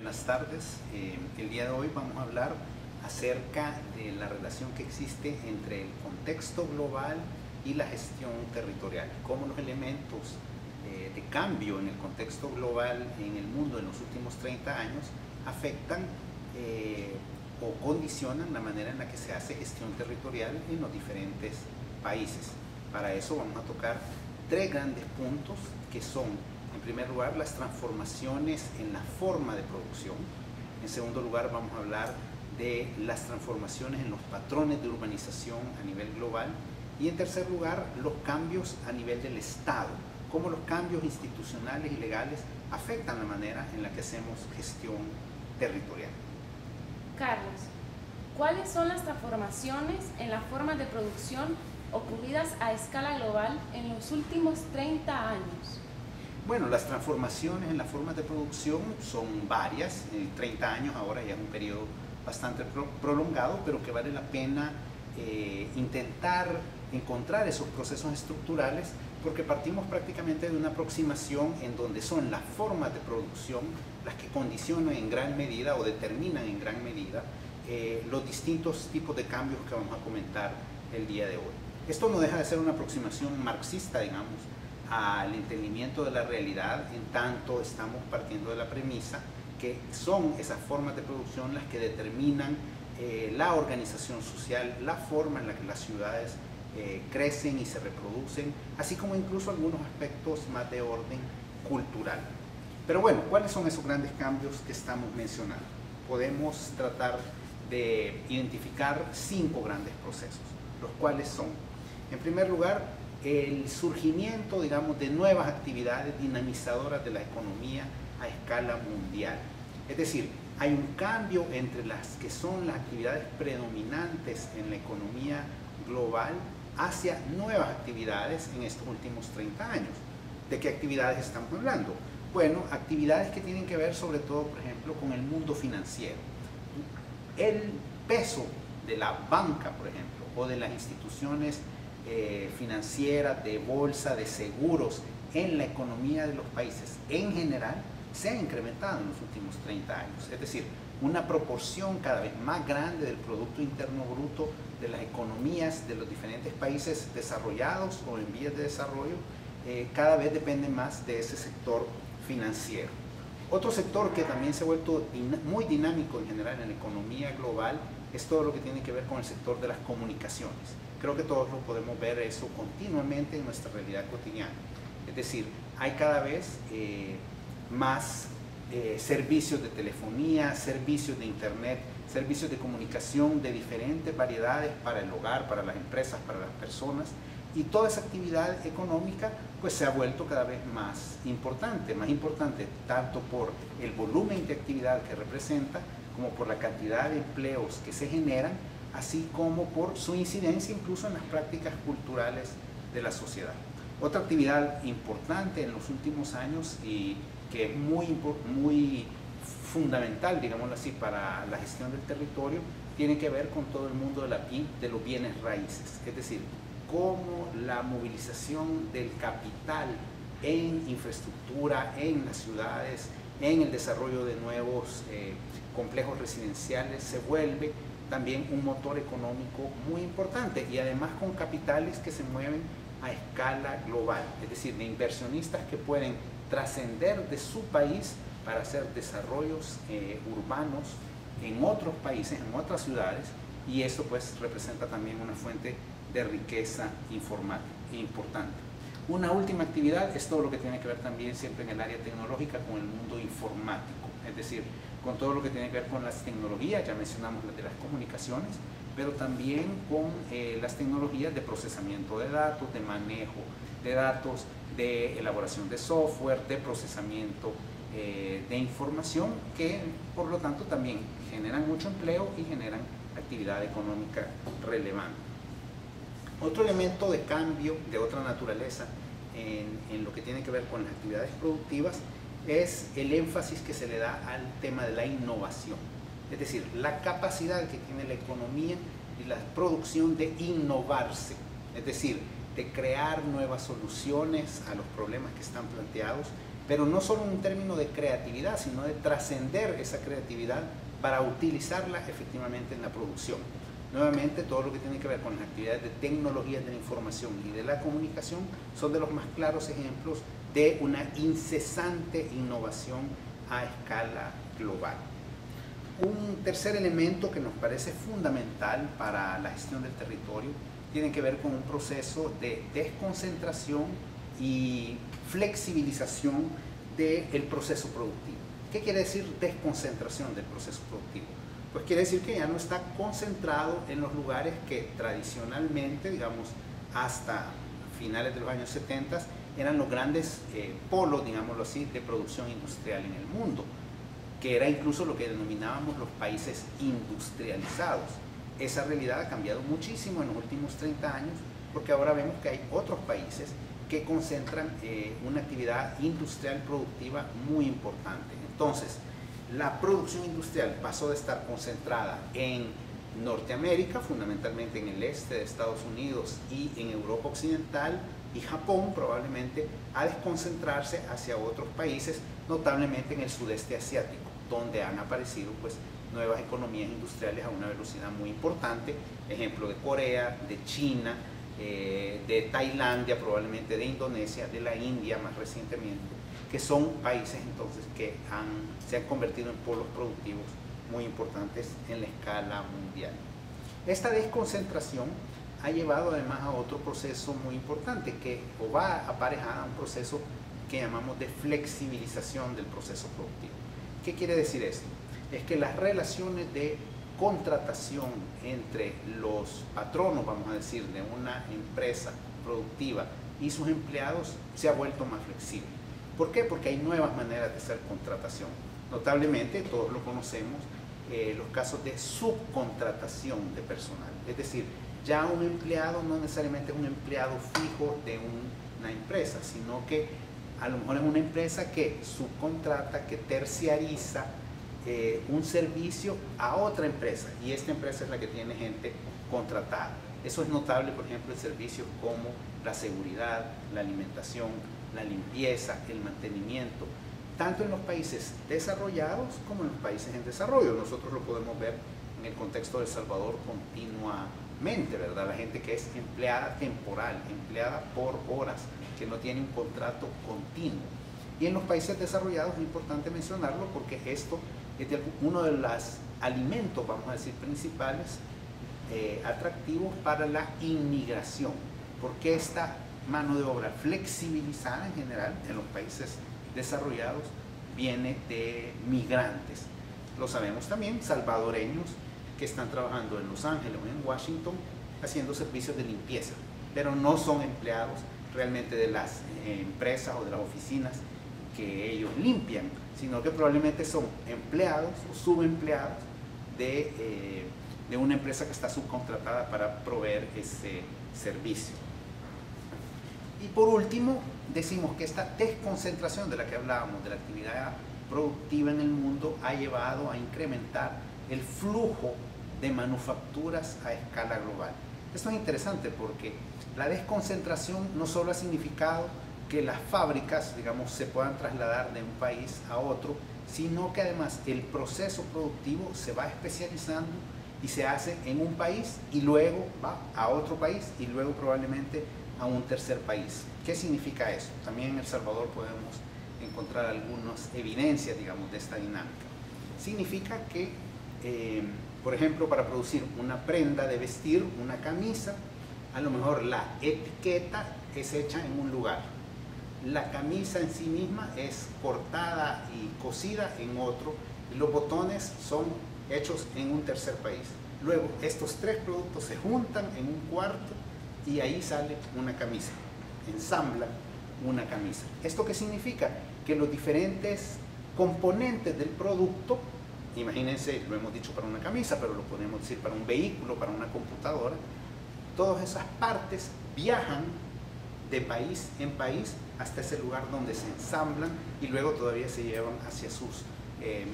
buenas tardes. El día de hoy vamos a hablar acerca de la relación que existe entre el contexto global y la gestión territorial, cómo los elementos de cambio en el contexto global en el mundo en los últimos 30 años afectan o condicionan la manera en la que se hace gestión territorial en los diferentes países. Para eso vamos a tocar tres grandes puntos que son, en primer lugar, las transformaciones en la forma de producción. En segundo lugar, vamos a hablar de las transformaciones en los patrones de urbanización a nivel global. Y en tercer lugar, los cambios a nivel del Estado, cómo los cambios institucionales y legales afectan la manera en la que hacemos gestión territorial. Carlos, ¿cuáles son las transformaciones en la forma de producción ocurridas a escala global en los últimos 30 años? Bueno, las transformaciones en las formas de producción son varias. 30 años ahora ya es un periodo bastante prolongado, pero que vale la pena intentar encontrar esos procesos estructurales, porque partimos prácticamente de una aproximación en donde son las formas de producción las que condicionan en gran medida o determinan en gran medida los distintos tipos de cambios que vamos a comentar el día de hoy. Esto no deja de ser una aproximación marxista, digamos, al entendimiento de la realidad, en tanto estamos partiendo de la premisa que son esas formas de producción las que determinan la organización social, la forma en la que las ciudades crecen y se reproducen, así como incluso algunos aspectos más de orden cultural. Pero bueno, ¿cuáles son esos grandes cambios que estamos mencionando? Podemos tratar de identificar 5 grandes procesos, los cuales son, en primer lugar, el surgimiento, digamos, de nuevas actividades dinamizadoras de la economía a escala mundial. Es decir, hay un cambio entre las que son las actividades predominantes en la economía global hacia nuevas actividades en estos últimos 30 años. ¿De qué actividades estamos hablando? Bueno, actividades que tienen que ver sobre todo, por ejemplo, con el mundo financiero. El peso de la banca, por ejemplo, o de las instituciones financieras, de bolsa, de seguros en la economía de los países en general se ha incrementado en los últimos 30 años. Es decir, una proporción cada vez más grande del Producto Interno Bruto de las economías de los diferentes países desarrollados o en vías de desarrollo cada vez depende más de ese sector financiero. Otro sector que también se ha vuelto muy dinámico en general en la economía global es todo lo que tiene que ver con el sector de las comunicaciones. Creo que todos lo podemos ver eso continuamente en nuestra realidad cotidiana. Es decir, hay cada vez más servicios de telefonía, servicios de internet, servicios de comunicación de diferentes variedades para el hogar, para las empresas, para las personas, y toda esa actividad económica pues se ha vuelto cada vez más importante tanto por el volumen de actividad que representa como por la cantidad de empleos que se generan, así como por su incidencia incluso en las prácticas culturales de la sociedad. Otra actividad importante en los últimos años y que es muy fundamental, digámoslo así, para la gestión del territorio, tiene que ver con todo el mundo de los bienes raíces, es decir, cómo la movilización del capital en infraestructura, en las ciudades, en el desarrollo de nuevos complejos residenciales se vuelve también un motor económico muy importante, y además con capitales que se mueven a escala global, es decir, de inversionistas que pueden trascender de su país para hacer desarrollos urbanos en otros países, en otras ciudades, y eso pues representa también una fuente de riqueza importante. Una última actividad es todo lo que tiene que ver también siempre en el área tecnológica con el mundo informático, es decir, con todo lo que tiene que ver con las tecnologías, ya mencionamos las de las comunicaciones, pero también con las tecnologías de procesamiento de datos, de manejo de datos, de elaboración de software, de procesamiento de información, que por lo tanto también generan mucho empleo y generan actividad económica relevante. Otro elemento de cambio de otra naturaleza en lo que tiene que ver con las actividades productivas es el énfasis que se le da al tema de la innovación, es decir, la capacidad que tiene la economía y la producción de innovarse, es decir, de crear nuevas soluciones a los problemas que están planteados pero no solo en un término de creatividad, sino de trascender esa creatividad para utilizarla efectivamente en la producción. Nuevamente, todo lo que tiene que ver con las actividades de tecnologías de la información y de la comunicación son de los más claros ejemplos de una incesante innovación a escala global. Un tercer elemento que nos parece fundamental para la gestión del territorio tiene que ver con un proceso de desconcentración y flexibilización del proceso productivo. ¿Qué quiere decir desconcentración del proceso productivo? Pues quiere decir que ya no está concentrado en los lugares que tradicionalmente, digamos, hasta finales de los años 70 eran los grandes polos, digámoslo así, de producción industrial en el mundo, que era incluso lo que denominábamos los países industrializados. Esa realidad ha cambiado muchísimo en los últimos 30 años, porque ahora vemos que hay otros países que concentran una actividad industrial productiva muy importante. Entonces, la producción industrial pasó de estar concentrada en Norteamérica, fundamentalmente en el este de Estados Unidos y en Europa Occidental y Japón probablemente, a desconcentrarse hacia otros países, notablemente en el sudeste asiático, donde han aparecido pues nuevas economías industriales a una velocidad muy importante, ejemplo de Corea, de China, de Tailandia, probablemente de Indonesia, de la India más recientemente, que son países entonces que se han convertido en polos productivos muy importantes en la escala mundial. Esta desconcentración ha llevado además a otro proceso muy importante que va aparejada a un proceso que llamamos de flexibilización del proceso productivo. ¿Qué quiere decir esto? Es que las relaciones de contratación entre los patronos, vamos a decir, de una empresa productiva y sus empleados se ha vuelto más flexible. ¿Por qué? Porque hay nuevas maneras de hacer contratación. Notablemente, todos lo conocemos, los casos de subcontratación de personal. Es decir, ya un empleado no necesariamente es un empleado fijo de una empresa, sino que a lo mejor es una empresa que subcontrata, que terciariza un servicio a otra empresa, y esta empresa es la que tiene gente contratada. Eso es notable, por ejemplo, en servicios como la seguridad, la alimentación, la limpieza, el mantenimiento, tanto en los países desarrollados como en los países en desarrollo. Nosotros lo podemos ver en el contexto de El Salvador continuamente, ¿verdad? La gente que es empleada temporal, empleada por horas, que no tiene un contrato continuo. Y en los países desarrollados es importante mencionarlo porque esto es uno de los alimentos, vamos a decir, principales atractivos para la inmigración, porque esta mano de obra flexibilizada en general en los países desarrollados viene de migrantes. Lo sabemos también, salvadoreños que están trabajando en Los Ángeles o en Washington haciendo servicios de limpieza, pero no son empleados realmente de las empresas o de las oficinas que ellos limpian, sino que probablemente son empleados o subempleados de una empresa que está subcontratada para proveer ese servicio. Y por último, decimos que esta desconcentración de la que hablábamos, de la actividad productiva en el mundo, ha llevado a incrementar el flujo de manufacturas a escala global. Esto es interesante porque la desconcentración no solo ha significado que las fábricas, digamos, se puedan trasladar de un país a otro, sino que además el proceso productivo se va especializando y se hace en un país y luego va a otro país y luego probablemente a un tercer país. ¿Qué significa eso? También en El Salvador podemos encontrar algunas evidencias, digamos, de esta dinámica. Significa que, por ejemplo, para producir una prenda de vestir, una camisa, a lo mejor la etiqueta es hecha en un lugar. La camisa en sí misma es cortada y cosida en otro, y los botones son hechos en un tercer país. Luego, estos tres productos se juntan en un cuarto y ahí sale una camisa, ensamblan una camisa. ¿Esto qué significa? Que los diferentes componentes del producto, imagínense, lo hemos dicho para una camisa, pero lo podemos decir para un vehículo, para una computadora, todas esas partes viajan de país en país hasta ese lugar donde se ensamblan y luego todavía se llevan hacia sus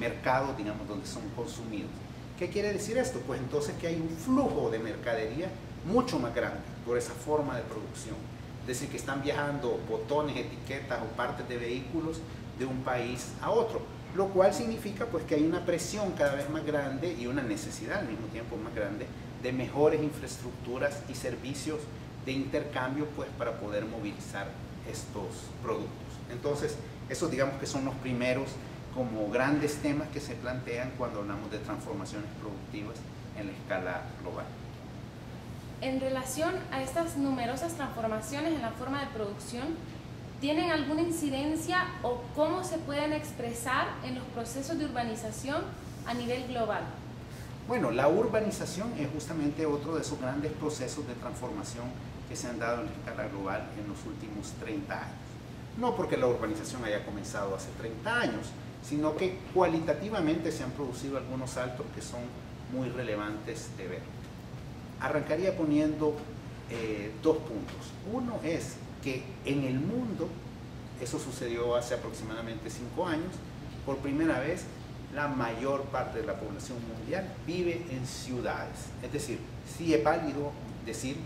mercados, digamos, donde son consumidos. ¿Qué quiere decir esto? Pues entonces que hay un flujo de mercadería mucho más grande por esa forma de producción. Es decir, que están viajando botones, etiquetas o partes de vehículos de un país a otro, lo cual significa pues que hay una presión cada vez más grande y una necesidad al mismo tiempo más grande de mejores infraestructuras y servicios de intercambio pues para poder movilizar estos productos. Entonces, esos digamos que son los primeros como grandes temas que se plantean cuando hablamos de transformaciones productivas en la escala global. En relación a estas numerosas transformaciones en la forma de producción, ¿tienen alguna incidencia o cómo se pueden expresar en los procesos de urbanización a nivel global? Bueno, la urbanización es justamente otro de esos grandes procesos de transformación que se han dado en la escala global en los últimos 30 años. No porque la urbanización haya comenzado hace 30 años, sino que cualitativamente se han producido algunos saltos que son muy relevantes de ver. Arrancaría poniendo dos puntos. Uno es que en el mundo, eso sucedió hace aproximadamente 5 años, por primera vez la mayor parte de la población mundial vive en ciudades. Es decir, sí es válido decir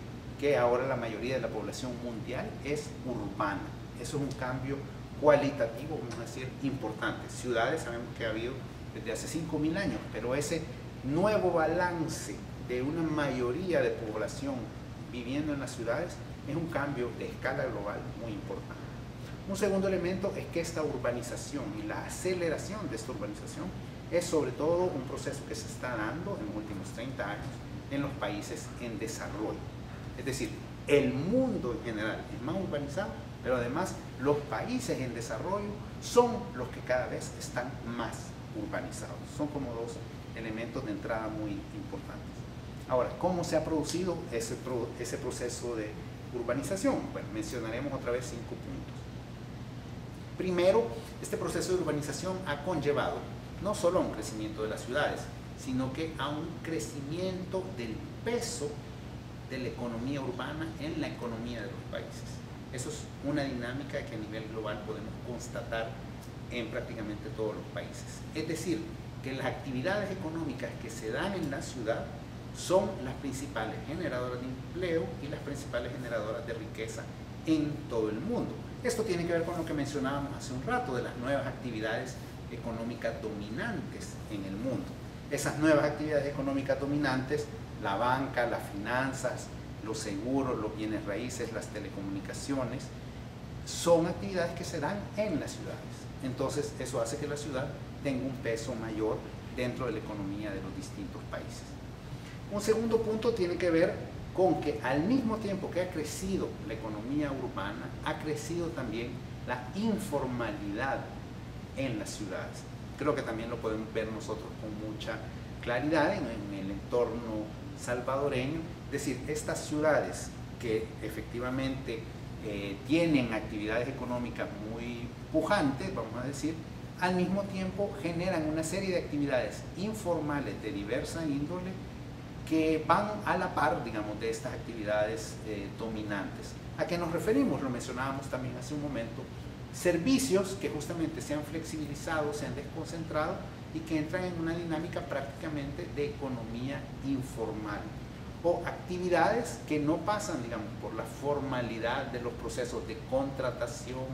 que ahora la mayoría de la población mundial es urbana. Eso es un cambio cualitativo, vamos a decir, importante. Ciudades sabemos que ha habido desde hace 5.000 años, pero ese nuevo balance de una mayoría de población viviendo en las ciudades es un cambio de escala global muy importante. Un segundo elemento es que esta urbanización y la aceleración de esta urbanización es sobre todo un proceso que se está dando en los últimos 30 años en los países en desarrollo. Es decir, el mundo en general es más urbanizado, pero además los países en desarrollo son los que cada vez están más urbanizados. Son como dos elementos de entrada muy importantes. Ahora, ¿cómo se ha producido ese proceso de urbanización? Bueno, mencionaremos otra vez 5 puntos. Primero, este proceso de urbanización ha conllevado no solo a un crecimiento de las ciudades, sino que a un crecimiento del peso de la economía urbana en la economía de los países. Eso es una dinámica que a nivel global podemos constatar en prácticamente todos los países. Es decir, que las actividades económicas que se dan en la ciudad son las principales generadoras de empleo y las principales generadoras de riqueza en todo el mundo. Esto tiene que ver con lo que mencionábamos hace un rato de las nuevas actividades económicas dominantes en el mundo. Esas nuevas actividades económicas dominantes, la banca, las finanzas, los seguros, los bienes raíces, las telecomunicaciones, son actividades que se dan en las ciudades. Entonces, eso hace que la ciudad tenga un peso mayor dentro de la economía de los distintos países. Un segundo punto tiene que ver con que al mismo tiempo que ha crecido la economía urbana, ha crecido también la informalidad en las ciudades. Creo que también lo podemos ver nosotros con mucha claridad en el entorno salvadoreño. Es decir, estas ciudades que efectivamente tienen actividades económicas muy pujantes, vamos a decir, al mismo tiempo generan una serie de actividades informales de diversa índole que van a la par, digamos, de estas actividades dominantes. ¿A qué nos referimos? Lo mencionábamos también hace un momento. Servicios que justamente se han flexibilizado, se han desconcentrado y que entran en una dinámica prácticamente de economía informal. O actividades que no pasan, digamos, por la formalidad de los procesos de contratación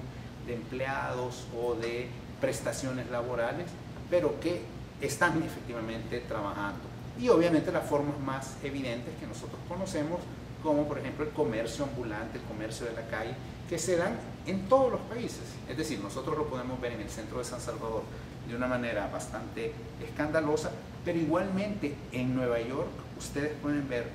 de empleados o de prestaciones laborales, pero que están efectivamente trabajando. Y obviamente las formas más evidentes que nosotros conocemos, como por ejemplo el comercio ambulante, el comercio de la calle, que se dan en todos los países. Es decir, nosotros lo podemos ver en el centro de San Salvador de una manera bastante escandalosa, pero igualmente en Nueva York ustedes pueden ver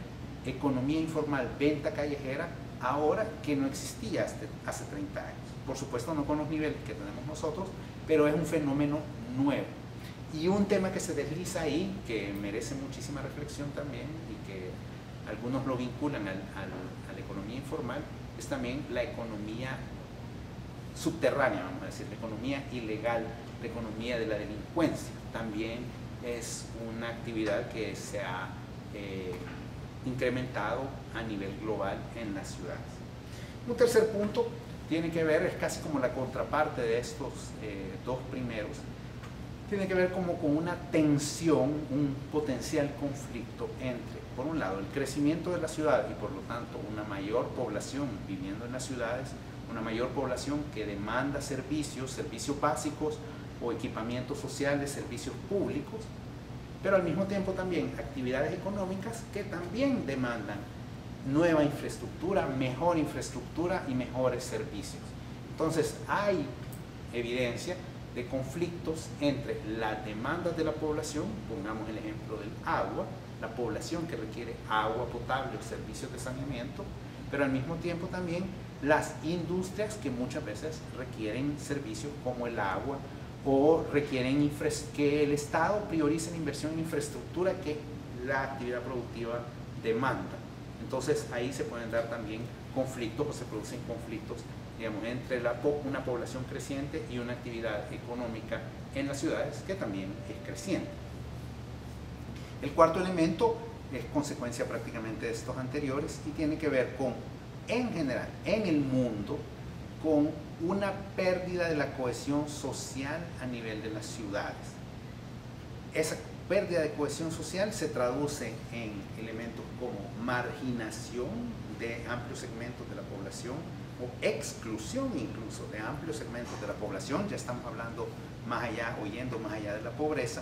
economía informal, venta callejera, ahora que no existía hace 30 años. Por supuesto no con los niveles que tenemos nosotros, pero es un fenómeno nuevo. Y un tema que se desliza ahí, que merece muchísima reflexión también y que algunos lo vinculan a la economía informal, es también la economía subterránea, vamos a decir, la economía ilegal, la economía de la delincuencia. También es una actividad que se ha incrementado a nivel global en las ciudades. Un tercer punto tiene que ver, es casi como la contraparte de estos dos primeros, tiene que ver como con una tensión, un potencial conflicto entre, por un lado, el crecimiento de la ciudad y por lo tanto una mayor población viviendo en las ciudades, una mayor población que demanda servicios básicos o equipamientos sociales, servicios públicos, pero al mismo tiempo también actividades económicas que también demandan nueva infraestructura, mejor infraestructura y mejores servicios. Entonces hay evidencia de conflictos entre las demandas de la población, pongamos el ejemplo del agua, la población que requiere agua potable o servicios de saneamiento, pero al mismo tiempo también las industrias que muchas veces requieren servicios como el agua o requieren que el Estado priorice la inversión en infraestructura que la actividad productiva demanda. Entonces ahí se pueden dar también conflictos o se producen conflictos, digamos, entre una población creciente y una actividad económica en las ciudades que también es creciente. El cuarto elemento es consecuencia prácticamente de estos anteriores y tiene que ver con, en general, en el mundo, con una pérdida de la cohesión social a nivel de las ciudades. Esa pérdida de cohesión social se traduce en elementos como marginación de amplios segmentos de la población o exclusión incluso de amplios segmentos de la población. Ya estamos hablando más allá, o yendo más allá de la pobreza,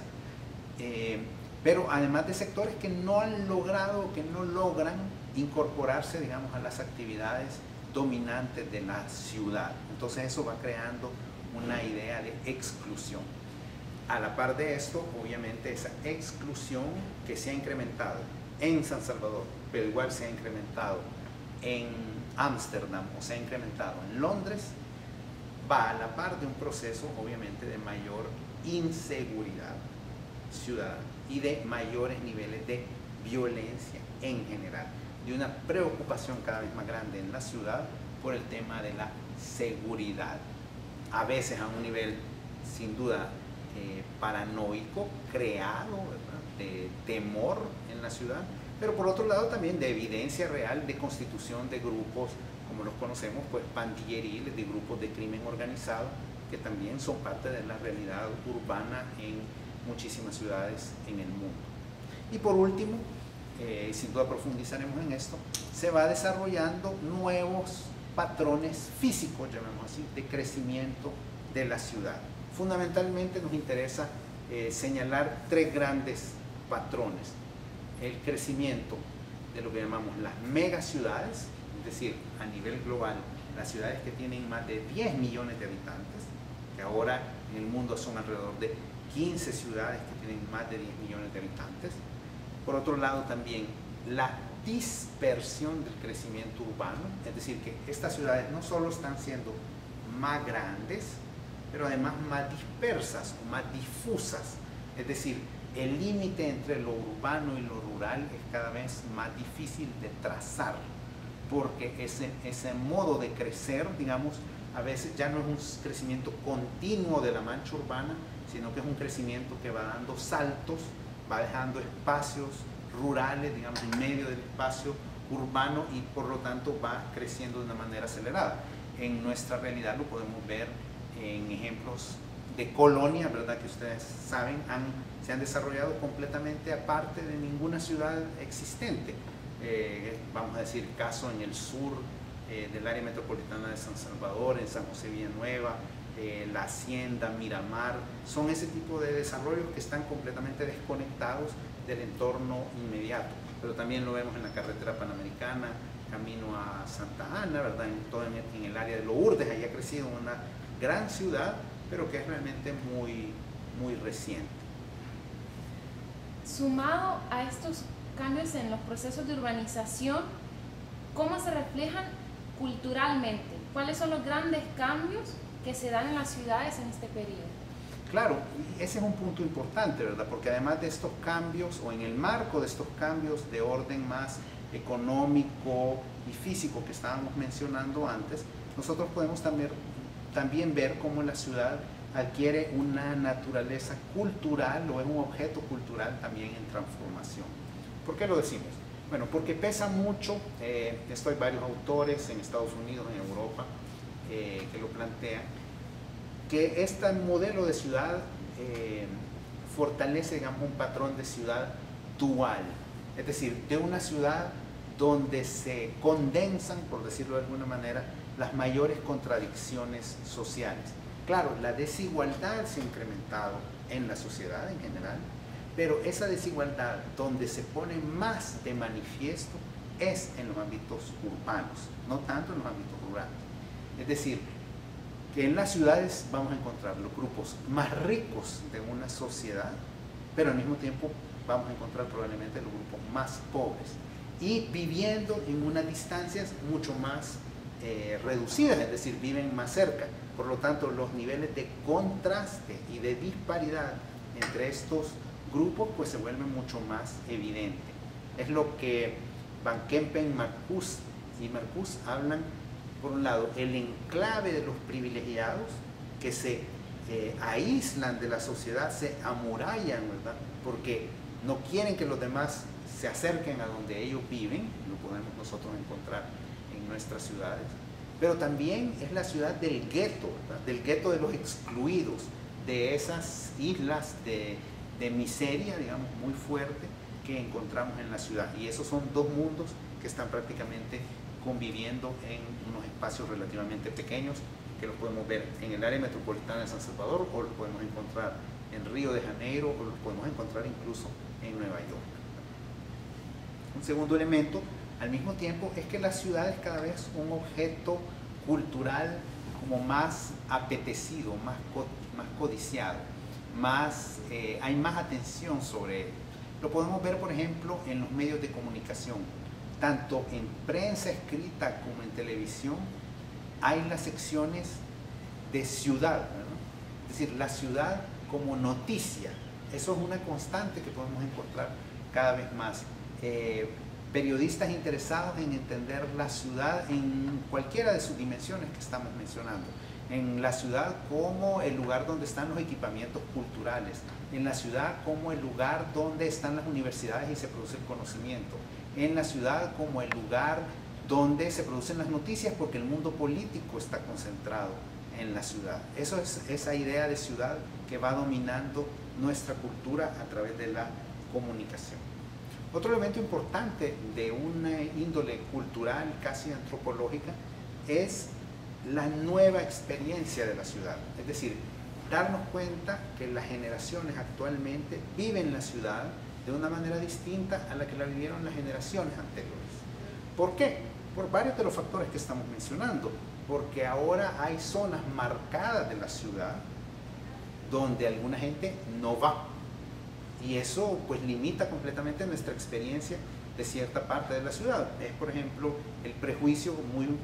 pero además de sectores que no han logrado, que no logran incorporarse, digamos, a las actividades dominantes de la ciudad. Entonces eso va creando una idea de exclusión. A la par de esto, obviamente, esa exclusión que se ha incrementado en San Salvador, pero igual se ha incrementado en Ámsterdam o se ha incrementado en Londres, va a la par de un proceso, obviamente, de mayor inseguridad ciudadana y de mayores niveles de violencia en general, de una preocupación cada vez más grande en la ciudad por el tema de la seguridad, a veces a un nivel sin duda paranoico, creado, ¿verdad?, de temor en la ciudad, pero por otro lado también de evidencia real de constitución de grupos, como los conocemos, pues pandilleriles, de grupos de crimen organizado, que también son parte de la realidad urbana en muchísimas ciudades en el mundo. Y por último, sin duda profundizaremos en esto, se va desarrollando nuevos patrones físicos, llamemos así, de crecimiento de la ciudad. Fundamentalmente nos interesa señalar tres grandes patrones. El crecimiento de lo que llamamos las megaciudades, es decir, a nivel global, las ciudades que tienen más de 10 millones de habitantes, que ahora en el mundo son alrededor de 15 ciudades que tienen más de 10 millones de habitantes. Por otro lado también la dispersión del crecimiento urbano, es decir, que estas ciudades no solo están siendo más grandes, pero además más dispersas o más difusas, es decir, el límite entre lo urbano y lo rural es cada vez más difícil de trazar, porque ese modo de crecer, digamos, a veces ya no es un crecimiento continuo de la mancha urbana, sino que es un crecimiento que va dando saltos, va dejando espacios rurales, digamos, en medio del espacio urbano y por lo tanto va creciendo de una manera acelerada. En nuestra realidad lo podemos ver en ejemplos de colonias, ¿verdad?, que ustedes saben, se han desarrollado completamente aparte de ninguna ciudad existente. Vamos a decir, caso en el sur del área metropolitana de San Salvador, en San José Villanueva, la Hacienda, Miramar, son ese tipo de desarrollos que están completamente desconectados del entorno inmediato. Pero también lo vemos en la carretera panamericana, camino a Santa Ana, ¿verdad?, en el área de Lourdes, ahí ha crecido una gran ciudad, pero que es realmente muy, muy reciente. Sumado a estos cambios en los procesos de urbanización, ¿cómo se reflejan culturalmente? ¿Cuáles son los grandes cambios que se dan en las ciudades en este periodo? Claro, ese es un punto importante, ¿verdad? Porque además de estos cambios, o en el marco de estos cambios de orden más económico y físico que estábamos mencionando antes, nosotros podemos también ver cómo la ciudad adquiere una naturaleza cultural o es un objeto cultural también en transformación. ¿Por qué lo decimos? Bueno, porque pesa mucho, esto hay varios autores en Estados Unidos, en Europa, que lo plantean, que este modelo de ciudad fortalece, digamos, un patrón de ciudad dual, es decir, de una ciudad donde se condensan, por decirlo de alguna manera, las mayores contradicciones sociales. Claro, la desigualdad se ha incrementado en la sociedad en general, pero esa desigualdad donde se pone más de manifiesto es en los ámbitos urbanos, no tanto en los ámbitos rurales. Es decir, que en las ciudades vamos a encontrar los grupos más ricos de una sociedad, pero al mismo tiempo vamos a encontrar probablemente los grupos más pobres y viviendo en unas distancias mucho más reducidas, es decir, viven más cerca. Por lo tanto, los niveles de contraste y de disparidad entre estos grupos pues se vuelven mucho más evidentes. Es lo que Van Kempen, Marcuse y Marcuse hablan, por un lado, el enclave de los privilegiados que se aíslan de la sociedad, se amurallan, ¿verdad? Porque no quieren que los demás se acerquen a donde ellos viven, lo podemos nosotros encontrar en nuestras ciudades, pero también es la ciudad del gueto, ¿verdad? Del gueto de los excluidos, de esas islas de miseria, digamos, muy fuerte que encontramos en la ciudad. Y esos son dos mundos que están prácticamente conviviendo en unos espacios relativamente pequeños, que los podemos ver en el área metropolitana de San Salvador, o los podemos encontrar en Río de Janeiro, o los podemos encontrar incluso en Nueva York. Un segundo elemento, al mismo tiempo, es que la ciudad es cada vez un objeto cultural como más apetecido, más codiciado, hay más atención sobre él. Lo podemos ver, por ejemplo, en los medios de comunicación, tanto en prensa escrita como en televisión, hay las secciones de ciudad, ¿no? Es decir, la ciudad como noticia. Eso es una constante que podemos encontrar cada vez más. Periodistas interesados en entender la ciudad en cualquiera de sus dimensiones que estamos mencionando. En la ciudad como el lugar donde están los equipamientos culturales, en la ciudad como el lugar donde están las universidades y se produce el conocimiento, en la ciudad como el lugar donde se producen las noticias, porque el mundo político está concentrado en la ciudad. Eso es esa idea de ciudad que va dominando nuestra cultura a través de la comunicación. Otro elemento importante de una índole cultural, casi antropológica, es la nueva experiencia de la ciudad. Es decir, darnos cuenta que las generaciones actualmente viven la ciudad de una manera distinta a la que la vivieron las generaciones anteriores. ¿Por qué? Por varios de los factores que estamos mencionando. Porque ahora hay zonas marcadas de la ciudad donde alguna gente no va. Y eso pues limita completamente nuestra experiencia de cierta parte de la ciudad. Es, por ejemplo, el prejuicio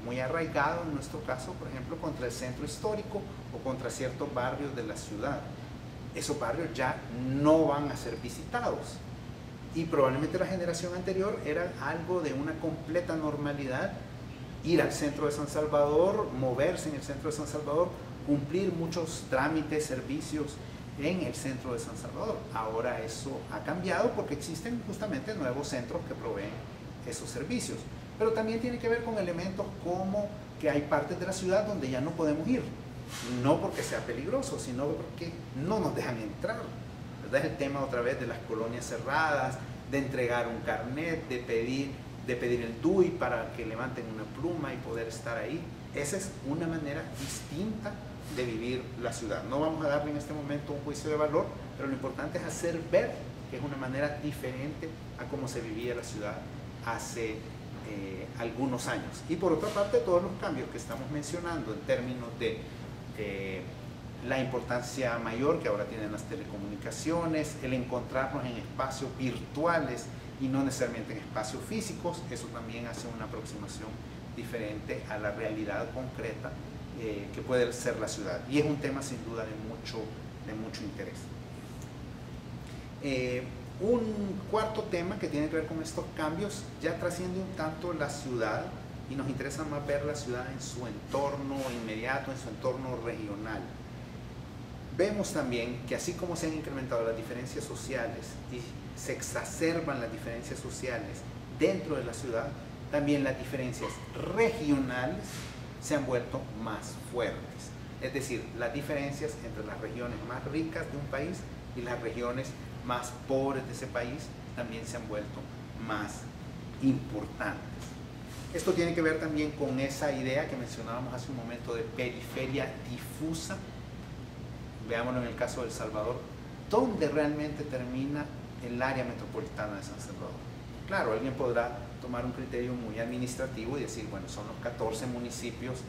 muy arraigado en nuestro caso, por ejemplo, contra el centro histórico o contra ciertos barrios de la ciudad. Esos barrios ya no van a ser visitados. Y probablemente la generación anterior era algo de una completa normalidad ir al centro de San Salvador, moverse en el centro de San Salvador, cumplir muchos trámites, servicios en el centro de San Salvador. Ahora eso ha cambiado porque existen justamente nuevos centros que proveen esos servicios. Pero también tiene que ver con elementos como que hay partes de la ciudad donde ya no podemos ir. No porque sea peligroso, sino porque no nos dejan entrar. ¿Verdad? Es el tema otra vez de las colonias cerradas, de entregar un carnet, de pedir el DUI para que levanten una pluma y poder estar ahí. Esa es una manera distinta de vivir la ciudad. No vamos a darle en este momento un juicio de valor, pero lo importante es hacer ver que es una manera diferente a cómo se vivía la ciudad hace algunos años. Y por otra parte, todos los cambios que estamos mencionando en términos de la importancia mayor que ahora tienen las telecomunicaciones, el encontrarnos en espacios virtuales y no necesariamente en espacios físicos, eso también hace una aproximación diferente a la realidad concreta que puede ser la ciudad. Y es un tema sin duda de mucho interés. Un cuarto tema que tiene que ver con estos cambios ya trasciende un tanto la ciudad y nos interesa más ver la ciudad en su entorno inmediato, en su entorno regional. Vemos también que así como se han incrementado las diferencias sociales y se exacerban las diferencias sociales dentro de la ciudad, también las diferencias regionales se han vuelto más fuertes. Es decir, las diferencias entre las regiones más ricas de un país y las regiones más pobres de ese país también se han vuelto más importantes. Esto tiene que ver también con esa idea que mencionábamos hace un momento de periferia difusa. Veámoslo en el caso de El Salvador, ¿dónde realmente termina el área metropolitana de San Salvador? Claro, alguien podrá tomar un criterio muy administrativo y decir, bueno, son los 14 municipios,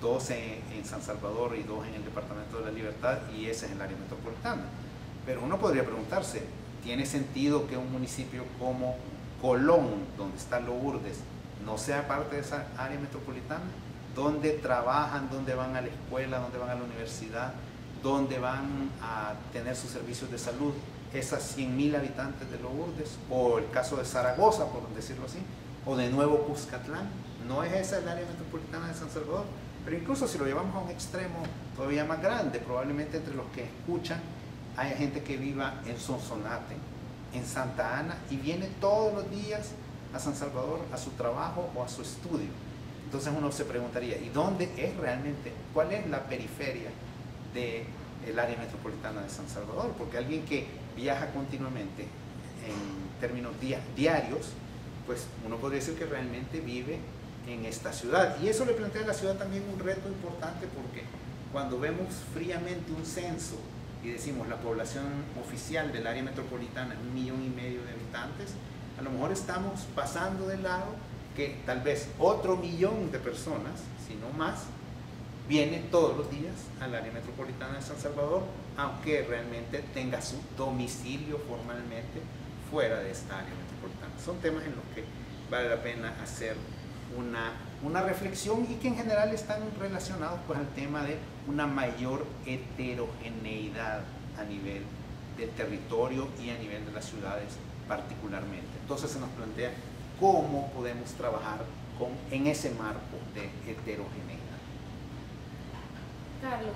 12 en San Salvador y 2 en el Departamento de la Libertad, y ese es el área metropolitana. Pero uno podría preguntarse, ¿tiene sentido que un municipio como Colón, donde está Lourdes, no sea parte de esa área metropolitana? ¿Dónde trabajan, dónde van a la escuela, dónde van a la universidad, dónde van a tener sus servicios de salud esas 100.000 habitantes de Lourdes? O el caso de Zaragoza, por decirlo así, o de Nuevo Cuscatlán. No es esa el área metropolitana de San Salvador. Pero incluso si lo llevamos a un extremo todavía más grande, probablemente entre los que escuchan hay gente que viva en Sonsonate, en Santa Ana, y viene todos los días a San Salvador a su trabajo o a su estudio. Entonces uno se preguntaría, ¿y dónde es realmente? ¿Cuál es la periferia del área metropolitana de San Salvador? Porque alguien que viaja continuamente en términos diarios, pues uno podría decir que realmente vive en esta ciudad. Y eso le plantea a la ciudad también un reto importante, porque cuando vemos fríamente un censo y decimos la población oficial del área metropolitana es 1,5 millones de habitantes, a lo mejor estamos pasando de lado que tal vez otro 1.000.000 de personas, si no más, viene todos los días al área metropolitana de San Salvador, aunque realmente tenga su domicilio formalmente fuera de esta área metropolitana. Son temas en los que vale la pena hacer una reflexión, y que en general están relacionados pues al tema de una mayor heterogeneidad a nivel del territorio y a nivel de las ciudades particularmente. Entonces se nos plantea cómo podemos trabajar en ese marco de heterogeneidad. Carlos,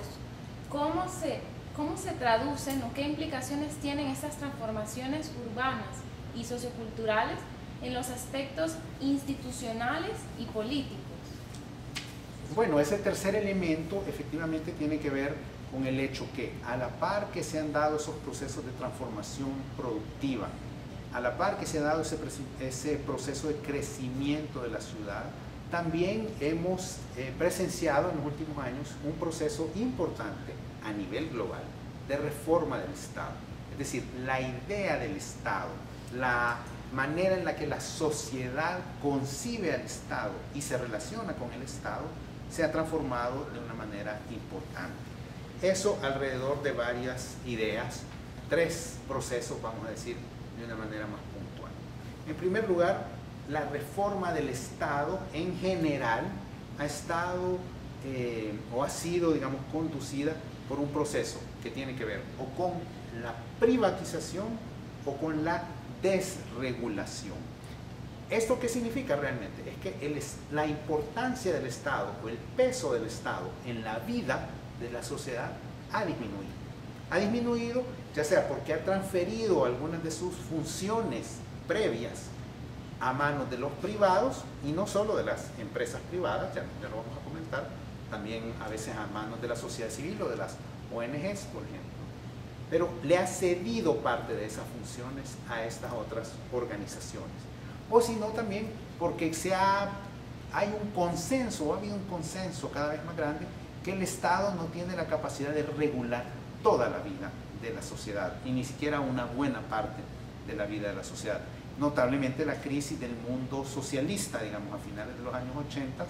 ¿cómo se traducen o qué implicaciones tienen estas transformaciones urbanas y socioculturales en los aspectos institucionales y políticos? Bueno, ese tercer elemento efectivamente tiene que ver con el hecho que a la par que se han dado esos procesos de transformación productiva, a la par que se ha dado ese proceso de crecimiento de la ciudad, también hemos presenciado en los últimos años un proceso importante a nivel global de reforma del Estado. Es decir, la idea del Estado, la manera en la que la sociedad concibe al Estado y se relaciona con el Estado, se ha transformado de una manera importante. Eso alrededor de varias ideas, 3 procesos, vamos a decir, de una manera más puntual. En primer lugar, la reforma del Estado en general ha estado o ha sido, digamos, conducida por un proceso que tiene que ver o con la privatización o con la desregulación. ¿Esto qué significa realmente? Es que la importancia del Estado o el peso del Estado en la vida de la sociedad ha disminuido. Ha disminuido ya sea porque ha transferido algunas de sus funciones previas a manos de los privados, y no solo de las empresas privadas, ya lo vamos a comentar, también a veces a manos de la sociedad civil o de las ONGs, por ejemplo. Pero le ha cedido parte de esas funciones a estas otras organizaciones. O si no, también porque hay un consenso, o ha habido un consenso cada vez más grande, que el Estado no tiene la capacidad de regular toda la vida de la sociedad, y ni siquiera una buena parte de la vida de la sociedad. Notablemente la crisis del mundo socialista, digamos, a finales de los años 80,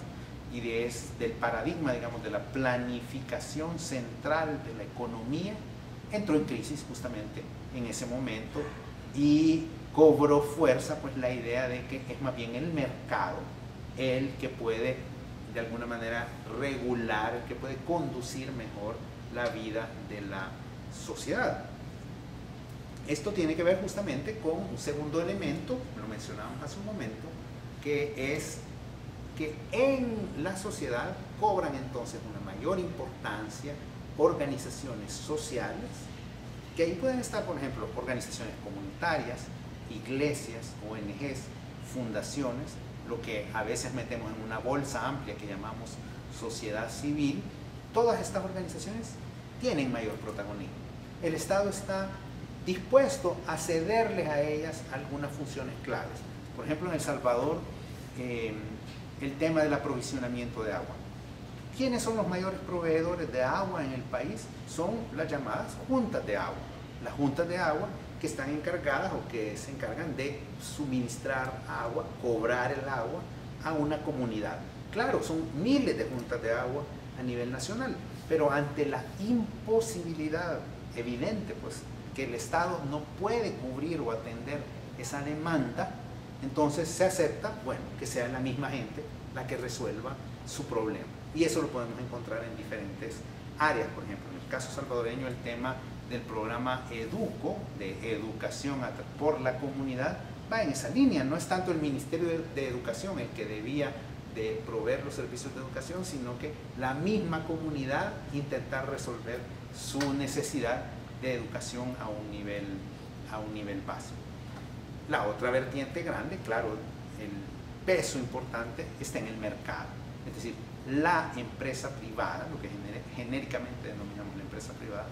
y del paradigma, digamos, de la planificación central de la economía, entró en crisis justamente en ese momento, y cobró fuerza pues la idea de que es más bien el mercado el que puede de alguna manera regular, el que puede conducir mejor la vida de la sociedad. Esto tiene que ver justamente con un segundo elemento, lo mencionábamos hace un momento, que es que en la sociedad cobran entonces una mayor importancia organizaciones sociales, que ahí pueden estar, por ejemplo, organizaciones comunitarias, iglesias, ONGs, fundaciones, lo que a veces metemos en una bolsa amplia que llamamos sociedad civil. Todas estas organizaciones tienen mayor protagonismo. El Estado está dispuesto a cederles a ellas algunas funciones claves. Por ejemplo, en El Salvador el tema del aprovisionamiento de agua. ¿Quiénes son los mayores proveedores de agua en el país? Son las llamadas juntas de agua. Las juntas de agua que están encargadas o que se encargan de suministrar agua, cobrar el agua a una comunidad. Claro, son miles de juntas de agua a nivel nacional, pero ante la imposibilidad evidente, pues, que el Estado no puede cubrir o atender esa demanda, entonces se acepta, bueno, que sea la misma gente la que resuelva su problema. Y eso lo podemos encontrar en diferentes áreas. Por ejemplo, en el caso salvadoreño, el tema del programa EDUCO, de educación por la comunidad, va en esa línea. No es tanto el Ministerio de Educación el que debía de proveer los servicios de educación, sino que la misma comunidad intentar resolver su necesidad de educación a un nivel básico. La otra vertiente grande, claro, el peso importante está en el mercado. Es decir, la empresa privada, lo que genéricamente denominamos la empresa privada,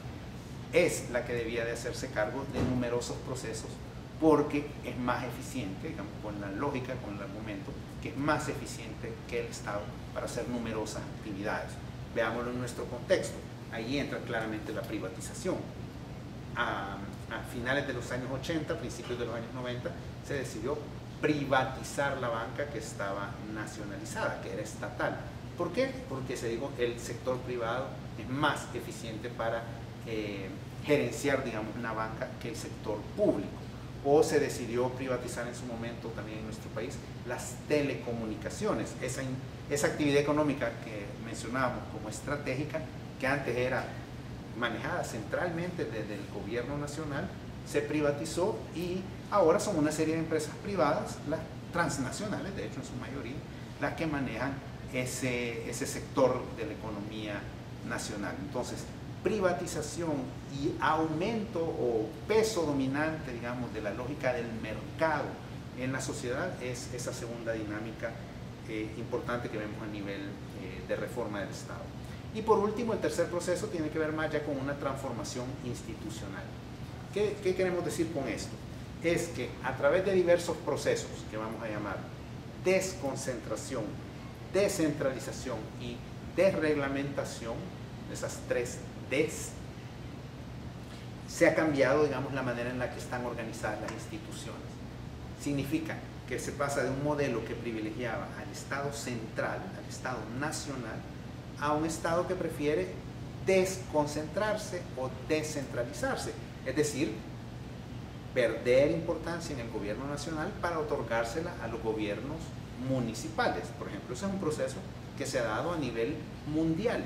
es la que debía de hacerse cargo de numerosos procesos porque es más eficiente, digamos, con la lógica, con el argumento, que es más eficiente que el Estado para hacer numerosas actividades. Veámoslo en nuestro contexto. Ahí entra claramente la privatización. A finales de los años 80, principios de los años 90, se decidió privatizar la banca que estaba nacionalizada, que era estatal. ¿Por qué? Porque se dijo el sector privado es más eficiente para gerenciar, digamos, una banca que el sector público. O se decidió privatizar en su momento también en nuestro país las telecomunicaciones, esa actividad económica que mencionábamos como estratégica, que antes era manejada centralmente desde el gobierno nacional, se privatizó y ahora son una serie de empresas privadas, las transnacionales, de hecho en su mayoría, las que manejan ese sector de la economía nacional. Entonces, privatización y aumento o peso dominante, digamos, de la lógica del mercado en la sociedad es esa segunda dinámica importante que vemos a nivel de reforma del Estado. Y por último, el tercer proceso tiene que ver más ya con una transformación institucional. ¿Qué queremos decir con esto? Es que a través de diversos procesos que vamos a llamar desconcentración, descentralización y desreglamentación, esas tres Ds, se ha cambiado, digamos, la manera en la que están organizadas las instituciones. Significa que se pasa de un modelo que privilegiaba al Estado central, al Estado nacional, a un Estado que prefiere desconcentrarse o descentralizarse, es decir, perder importancia en el gobierno nacional para otorgársela a los gobiernos municipales. Por ejemplo, ese es un proceso que se ha dado a nivel mundial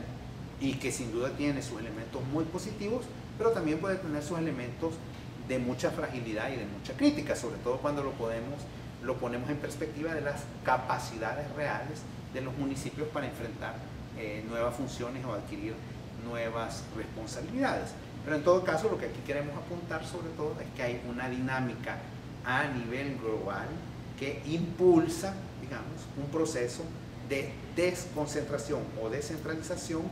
y que sin duda tiene sus elementos muy positivos, pero también puede tener sus elementos de mucha fragilidad y de mucha crítica, sobre todo cuando lo ponemos en perspectiva de las capacidades reales de los municipios para enfrentar nuevas funciones o adquirir nuevas responsabilidades. Pero en todo caso, lo que aquí queremos apuntar sobre todo es que hay una dinámica a nivel global que impulsa, digamos, un proceso de desconcentración o descentralización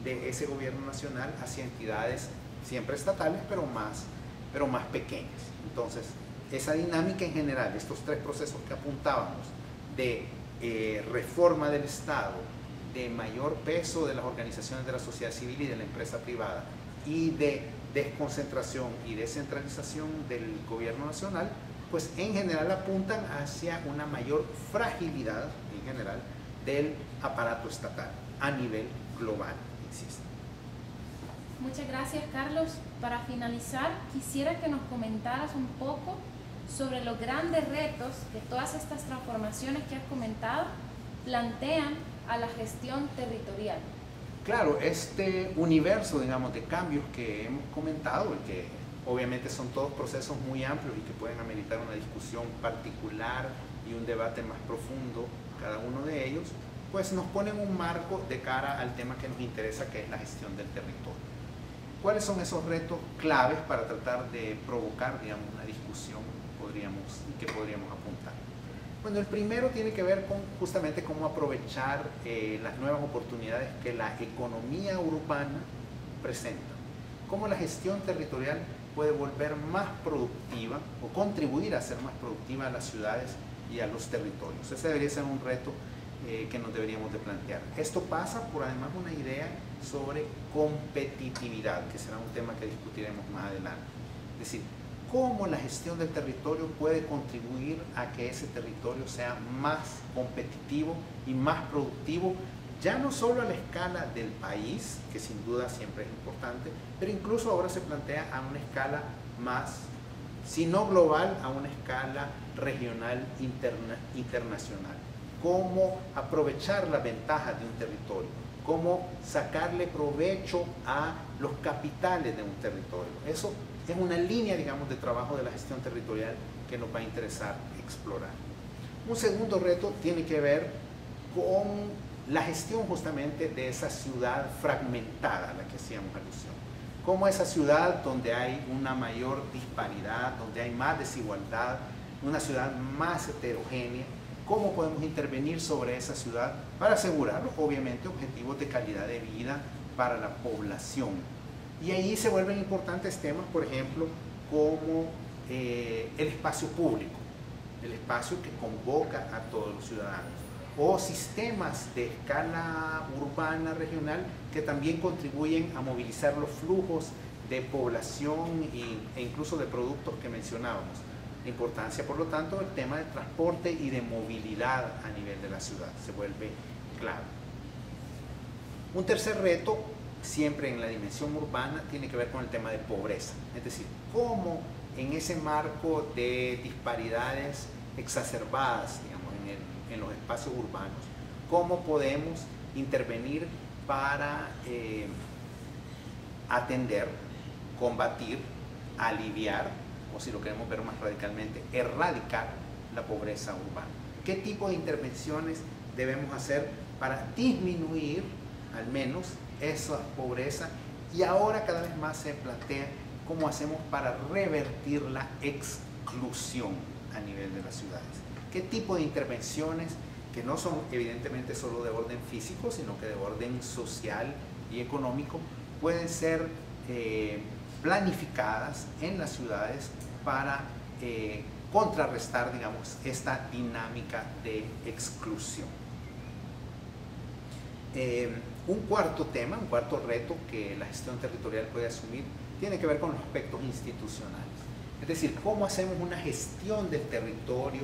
de ese gobierno nacional hacia entidades siempre estatales, pero más pequeñas. Entonces, esa dinámica en general, estos tres procesos que apuntábamos de reforma del Estado, de mayor peso de las organizaciones de la sociedad civil y de la empresa privada, y de desconcentración y descentralización del gobierno nacional, pues en general apuntan hacia una mayor fragilidad en general del aparato estatal a nivel global, insisto. Muchas gracias, Carlos. Para finalizar, quisiera que nos comentaras un poco sobre los grandes retos que todas estas transformaciones que has comentado plantean a la gestión territorial. Claro, este universo, digamos, de cambios que hemos comentado, y que obviamente son todos procesos muy amplios y que pueden ameritar una discusión particular y un debate más profundo, cada uno de ellos, pues nos ponen un marco de cara al tema que nos interesa, que es la gestión del territorio. ¿Cuáles son esos retos claves para tratar de provocar, digamos, una discusión que podríamos apuntar? Bueno, el primero tiene que ver con justamente cómo aprovechar las nuevas oportunidades que la economía urbana presenta. Cómo la gestión territorial puede volver más productiva o contribuir a ser más productiva a las ciudades y a los territorios. Ese debería ser un reto que nos deberíamos de plantear. Esto pasa por además una idea sobre competitividad, que será un tema que discutiremos más adelante. Es decir, cómo la gestión del territorio puede contribuir a que ese territorio sea más competitivo y más productivo, ya no solo a la escala del país, que sin duda siempre es importante, pero incluso ahora se plantea a una escala más, si no global, a una escala regional internacional. Cómo aprovechar las ventajas de un territorio, cómo sacarle provecho a los capitales de un territorio. Eso es una línea, digamos, de trabajo de la gestión territorial que nos va a interesar explorar. Un segundo reto tiene que ver con la gestión justamente de esa ciudad fragmentada a la que hacíamos alusión. Como esa ciudad donde hay una mayor disparidad, donde hay más desigualdad, una ciudad más heterogénea, cómo podemos intervenir sobre esa ciudad para asegurar, obviamente, objetivos de calidad de vida para la población. Y ahí se vuelven importantes temas, por ejemplo, como el espacio público, el espacio que convoca a todos los ciudadanos, o sistemas de escala urbana regional que también contribuyen a movilizar los flujos de población e incluso de productos que mencionábamos. La importancia, por lo tanto, del tema de transporte y de movilidad a nivel de la ciudad se vuelve clave. Un tercer reto, siempre en la dimensión urbana, tiene que ver con el tema de pobreza. Es decir, cómo en ese marco de disparidades exacerbadas, digamos, en los espacios urbanos, cómo podemos intervenir para atender, combatir, aliviar, o si lo queremos ver más radicalmente, erradicar la pobreza urbana. ¿Qué tipo de intervenciones debemos hacer para disminuir al menos esa pobreza? Y ahora cada vez más se plantea cómo hacemos para revertir la exclusión a nivel de las ciudades. ¿Qué tipo de intervenciones, que no son evidentemente solo de orden físico, sino que de orden social y económico, pueden ser planificadas en las ciudades para contrarrestar, digamos, esta dinámica de exclusión? Un cuarto tema, un cuarto reto que la gestión territorial puede asumir tiene que ver con los aspectos institucionales. Es decir, cómo hacemos una gestión del territorio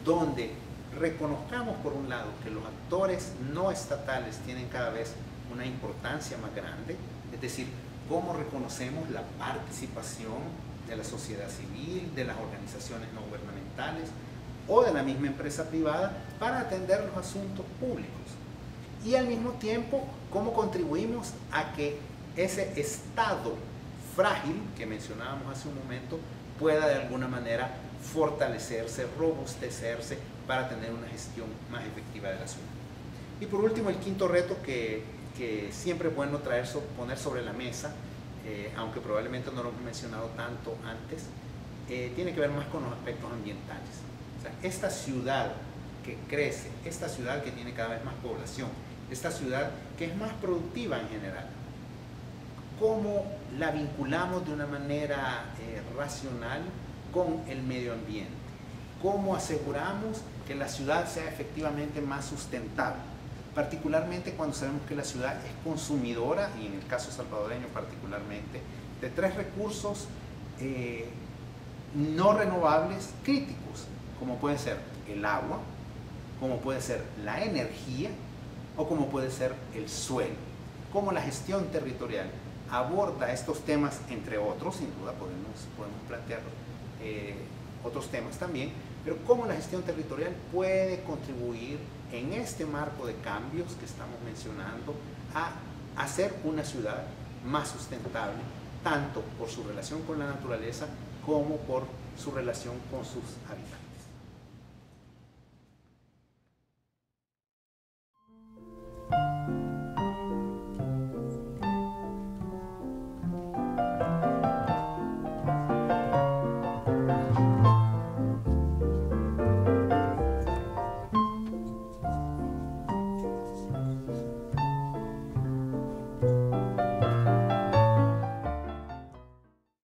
donde reconozcamos, por un lado, que los actores no estatales tienen cada vez una importancia más grande, es decir, cómo reconocemos la participación de la sociedad civil, de las organizaciones no gubernamentales o de la misma empresa privada para atender los asuntos públicos. Y al mismo tiempo, cómo contribuimos a que ese estado frágil que mencionábamos hace un momento pueda de alguna manera fortalecerse, robustecerse para tener una gestión más efectiva de la ciudad. Y por último, el quinto reto que siempre es bueno poner sobre la mesa, aunque probablemente no lo hemos mencionado tanto antes, tiene que ver más con los aspectos ambientales. O sea, esta ciudad que crece, esta ciudad que tiene cada vez más población, esta ciudad que es más productiva en general, ¿cómo la vinculamos de una manera racional con el medio ambiente? ¿Cómo aseguramos que la ciudad sea efectivamente más sustentable? Particularmente cuando sabemos que la ciudad es consumidora, y en el caso salvadoreño particularmente, de tres recursos no renovables críticos, como puede ser el agua, como puede ser la energía o como puede ser el suelo. Cómo la gestión territorial aborda estos temas, entre otros, sin duda podemos plantear otros temas también, pero cómo la gestión territorial puede contribuir en este marco de cambios que estamos mencionando a hacer una ciudad más sustentable, tanto por su relación con la naturaleza como por su relación con sus habitantes.